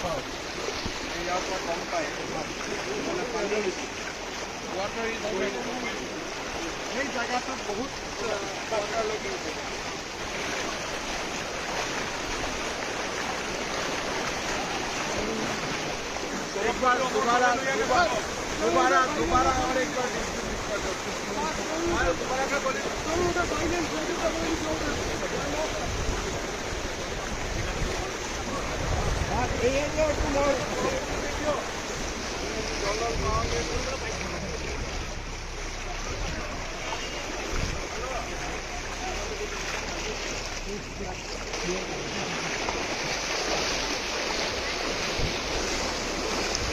ইয়াৰ পৰা কম পায় মানে পানী ৱাটাৰ ইজ গোয়িং সেই জেগাটোত বহুত ৱাটাৰ লাগি আছে दोबारा और एक बार डिस्ट्रीब्यूट कर दो दोबारा का बोले